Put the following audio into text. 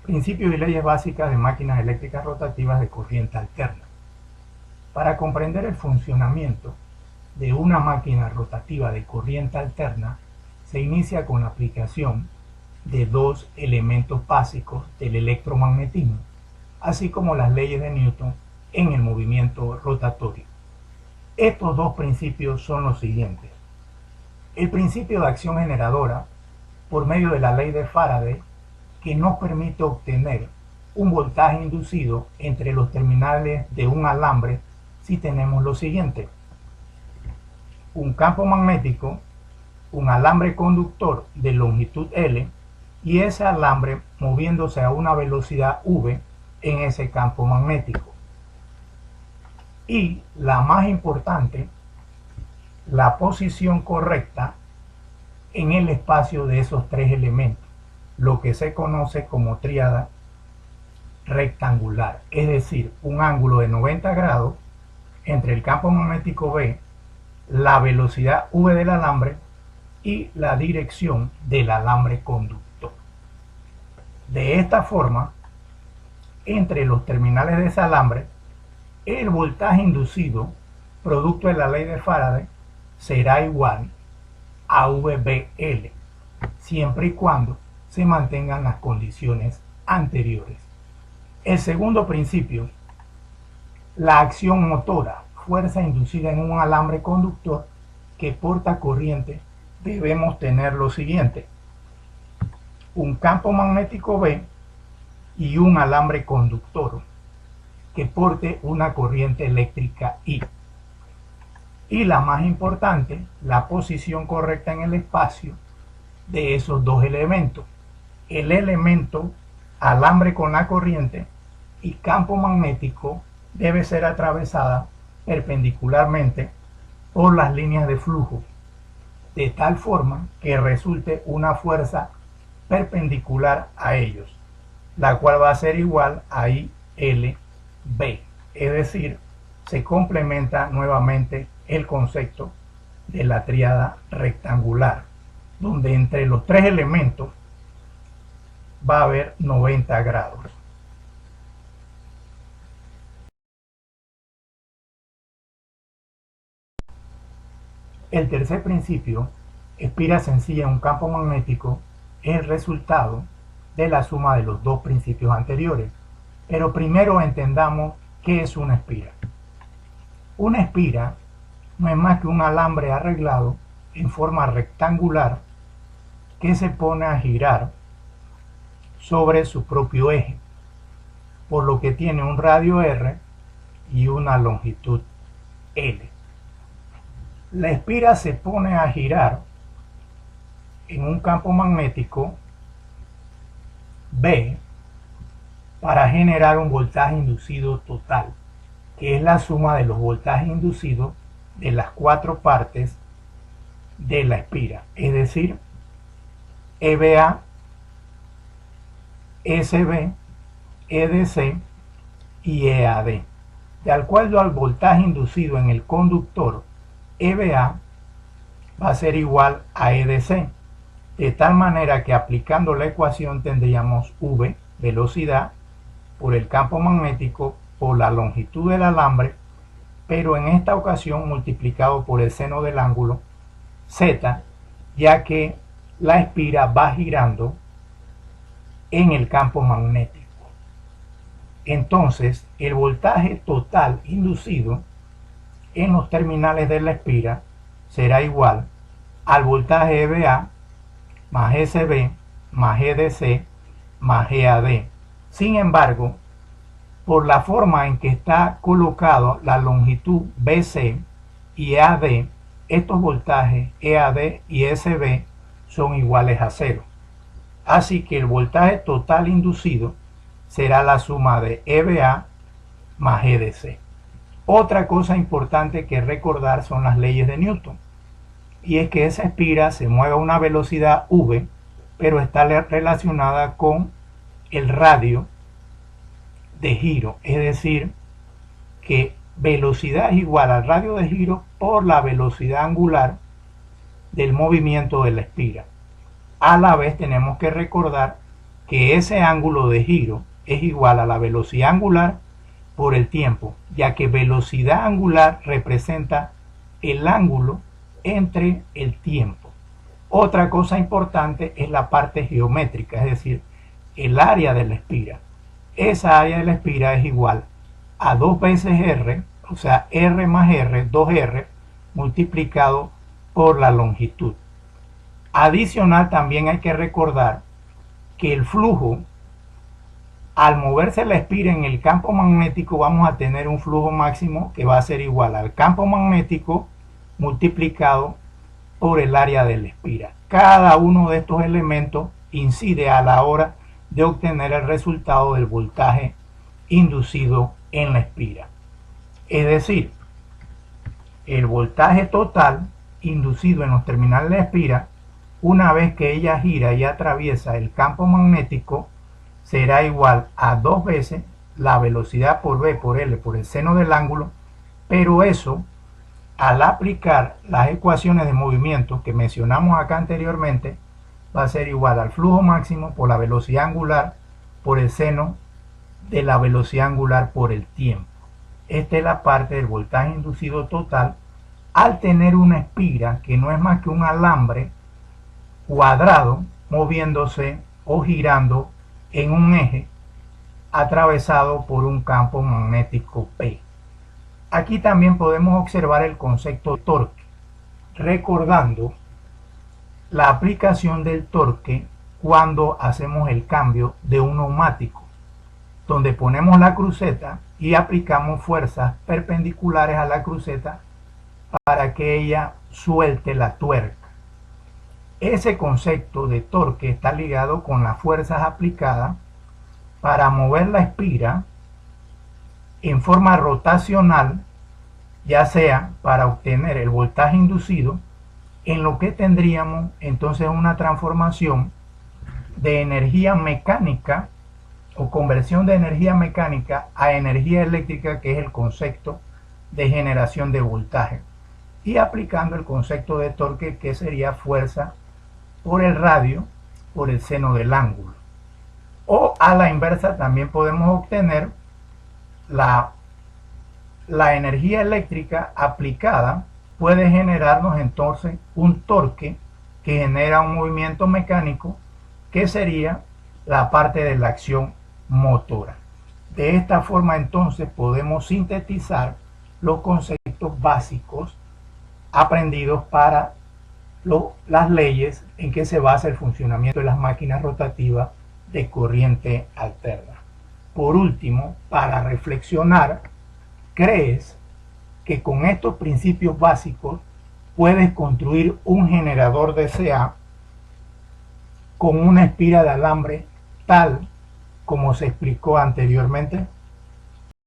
Principios y leyes básicas de máquinas eléctricas rotativas de corriente alterna. Para comprender el funcionamiento de una máquina rotativa de corriente alterna, se inicia con la aplicación de dos elementos básicos del electromagnetismo, así como las leyes de Newton en el movimiento rotatorio. Estos dos principios son los siguientes. El principio de acción generadora, por medio de la ley de Faraday, que nos permite obtener un voltaje inducido entre los terminales de un alambre si tenemos lo siguiente: un campo magnético, un alambre conductor de longitud L y ese alambre moviéndose a una velocidad V en ese campo magnético. Y la más importante, la posición correcta en el espacio de esos tres elementos, lo que se conoce como tríada rectangular, es decir, un ángulo de 90 grados entre el campo magnético B, la velocidad V del alambre y la dirección del alambre conductor. De esta forma, entre los terminales de ese alambre, el voltaje inducido, producto de la ley de Faraday, será igual a VBL, siempre y cuando se mantengan las condiciones anteriores. El segundo principio, la acción motora, fuerza inducida en un alambre conductor que porta corriente, debemos tener lo siguiente: un campo magnético B y un alambre conductor que porte una corriente eléctrica I. Y la más importante, la posición correcta en el espacio de esos dos elementos. El elemento alambre con la corriente y campo magnético debe ser atravesada perpendicularmente por las líneas de flujo, de tal forma que resulte una fuerza perpendicular a ellos, la cual va a ser igual a ILB. Es decir, se complementa nuevamente el concepto de la tríada rectangular, donde entre los tres elementos va a haber 90 grados. El tercer principio, espira sencilla en un campo magnético, es el resultado de la suma de los dos principios anteriores. Pero primero entendamos qué es una espira. Una espira no es más que un alambre arreglado en forma rectangular que se pone a girar sobre su propio eje, por lo que tiene un radio R y una longitud L. La espira se pone a girar en un campo magnético B para generar un voltaje inducido total, que es la suma de los voltajes inducidos de las cuatro partes de la espira, es decir, EBA, SB, EDC y EAD, de acuerdo al voltaje inducido en el conductor. EBA va a ser igual a EDC, de tal manera que aplicando la ecuación tendríamos V, velocidad, por el campo magnético por la longitud del alambre, pero en esta ocasión multiplicado por el seno del ángulo Z, ya que la espira va girando en el campo magnético. Entonces, el voltaje total inducido en los terminales de la espira será igual al voltaje EBA más SB más EDC más EAD. Sin embargo, por la forma en que está colocado la longitud BC y EAD, estos voltajes EAD y SB son iguales a 0. Así que el voltaje total inducido será la suma de EBA más EDC. Otra cosa importante que recordar son las leyes de Newton, y es que esa espira se mueve a una velocidad V, pero está relacionada con el radio de giro, es decir, que velocidad es igual al radio de giro por la velocidad angular del movimiento de la espira. A la vez tenemos que recordar que ese ángulo de giro es igual a la velocidad angular por el tiempo, ya que velocidad angular representa el ángulo entre el tiempo. Otra cosa importante es la parte geométrica, es decir, el área de la espira. Esa área de la espira es igual a 2 veces R, o sea, R más R, 2R, multiplicado por la longitud. Adicional, también hay que recordar que el flujo, al moverse la espira en el campo magnético, vamos a tener un flujo máximo que va a ser igual al campo magnético multiplicado por el área de la espira. Cada uno de estos elementos incide a la hora de obtener el resultado del voltaje inducido en la espira. Es decir, el voltaje total inducido en los terminales de la espira, una vez que ella gira y atraviesa el campo magnético, será igual a 2 veces la velocidad por V por L por el seno del ángulo, pero eso, al aplicar las ecuaciones de movimiento que mencionamos acá anteriormente, va a ser igual al flujo máximo por la velocidad angular por el seno de la velocidad angular por el tiempo. Esta es la parte del voltaje inducido total al tener una espira que no es más que un alambre cuadrado moviéndose o girando en un eje atravesado por un campo magnético P. Aquí también podemos observar el concepto de torque, recordando la aplicación del torque cuando hacemos el cambio de un neumático, donde ponemos la cruceta y aplicamos fuerzas perpendiculares a la cruceta para que ella suelte la tuerca. Ese concepto de torque está ligado con las fuerzas aplicadas para mover la espira en forma rotacional, ya sea para obtener el voltaje inducido, en lo que tendríamos entonces una transformación de energía mecánica o conversión de energía mecánica a energía eléctrica, que es el concepto de generación de voltaje, y aplicando el concepto de torque, que sería fuerza por el radio por el seno del ángulo. O a la inversa también podemos obtener la energía eléctrica aplicada puede generarnos entonces un torque que genera un movimiento mecánico, que sería la parte de la acción motora. De esta forma entonces podemos sintetizar los conceptos básicos aprendidos para las leyes en que se basa el funcionamiento de las máquinas rotativas de corriente alterna. Por último, para reflexionar, ¿crees que con estos principios básicos puedes construir un generador de CA con una espira de alambre tal como se explicó anteriormente?